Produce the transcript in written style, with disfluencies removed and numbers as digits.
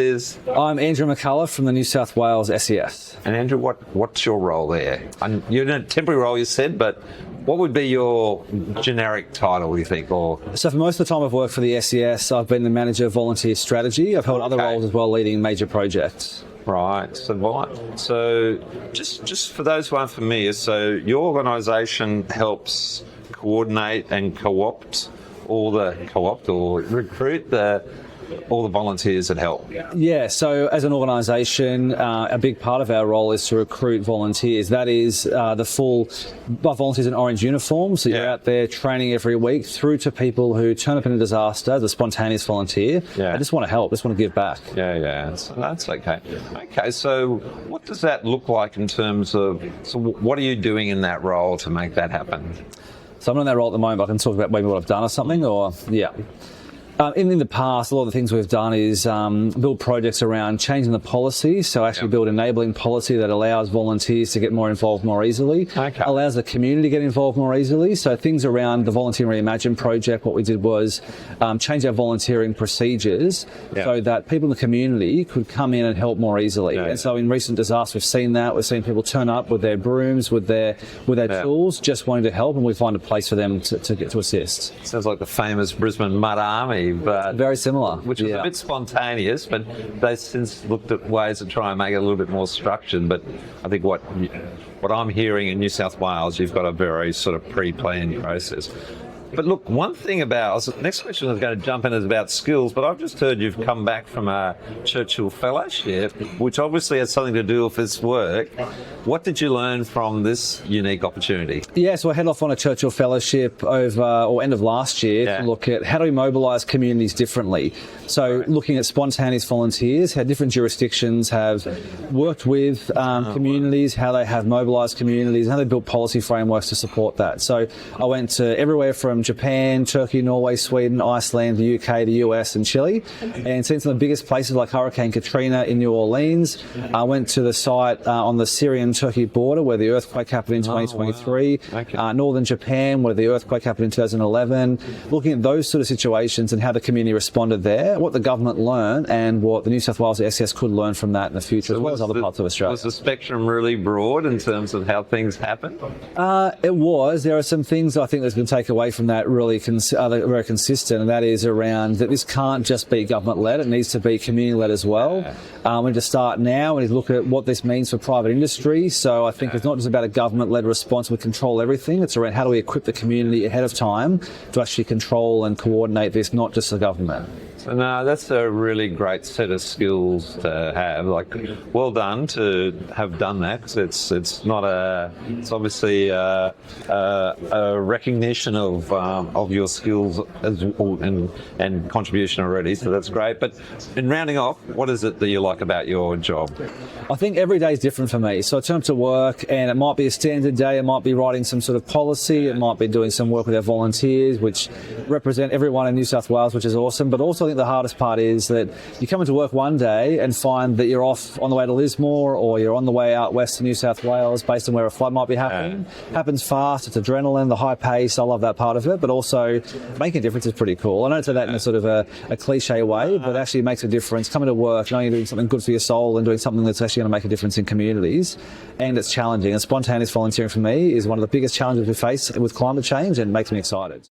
I'm Andrew McCullough from the New South Wales SES. And Andrew, what's your role there? And you're in a temporary role, you said, but what would be your generic title, you think? So for most of the time I've worked for the SES, I've been the manager of volunteer strategy. I've held other roles as well, leading major projects. Right. So just for those who aren't familiar, so your organisation helps coordinate and recruit all the volunteers that help. Yeah, so as an organisation, a big part of our role is to recruit volunteers. That is the full volunteers in orange uniforms. So you're out there training every week, through to people who turn up in a disaster as a spontaneous volunteer. I just want to help, just want to give back. Yeah. So that's okay. Okay, so what does that look like in terms of, so what are you doing in that role to make that happen? So I'm not in that role at the moment, but I can talk about maybe what I've done or something, or in the past, a lot of the things we've done is build projects around changing the policy, so actually build enabling policy that allows volunteers to get more involved more easily, allows the community to get involved more easily. So things around the Volunteer Reimagine project, what we did was change our volunteering procedures so that people in the community could come in and help more easily. And so in recent disasters, we've seen that. We've seen people turn up with their brooms, with their tools, just wanting to help, and we find a place for them to get to assist. Sounds like the famous Brisbane Mud Army. But very similar, which was a bit spontaneous, but they've since looked at ways to try and make it a little bit more structured. But I think what I'm hearing in New South Wales, you've got a very sort of pre-planned process. But look, one thing about, the next question I was going to jump in is about skills, but I've just heard you've come back from a Churchill Fellowship, which obviously has something to do with this work. What did you learn from this unique opportunity? Yeah, so I headed off on a Churchill Fellowship end of last year to look at how do we mobilise communities differently. So looking at spontaneous volunteers, how different jurisdictions have worked with communities, how they have mobilised communities, and how they built policy frameworks to support that. So I went to everywhere from Japan, Turkey, Norway, Sweden, Iceland, the UK, the US and Chile, and seen some of the biggest places like Hurricane Katrina in New Orleans. I went to the site on the Syrian-Turkey border where the earthquake happened in 2023, northern Japan where the earthquake happened in 2011, looking at those sort of situations and how the community responded there, what the government learned and what the New South Wales SES could learn from that in the future, as well as other parts of Australia. Was the spectrum really broad in terms of how things happen? It was. There are some things I think that's going to take away from that really very consistent, and that is around that this can't just be government-led, it needs to be community-led as well. We need to start now, we need to look at what this means for private industry. So I think it's not just about a government-led response, we control everything. It's around how do we equip the community ahead of time to actually control and coordinate this, not just the government. So no, that's a really great set of skills to have. Like, well done to have done that, because it's obviously a recognition of your skills and contribution already. So that's great. But in rounding off, what is it that you like about your job? I think every day is different for me. So I turn up to work, and it might be a standard day. It might be writing some sort of policy. It might be doing some work with our volunteers, which represent everyone in New South Wales, which is awesome. But also, I think the hardest part is that you come into work one day and find that you're off on the way to Lismore, or you're on the way out west to New South Wales based on where a flood might be happening. Happens fast, it's adrenaline, the high pace, I love that part of it, but also making a difference is pretty cool. I don't say that in a sort of a cliche way, but actually it makes a difference. Coming to work, knowing you're doing something good for your soul and doing something that's actually going to make a difference in communities, and it's challenging. And spontaneous volunteering for me is one of the biggest challenges we face with climate change, and makes me excited.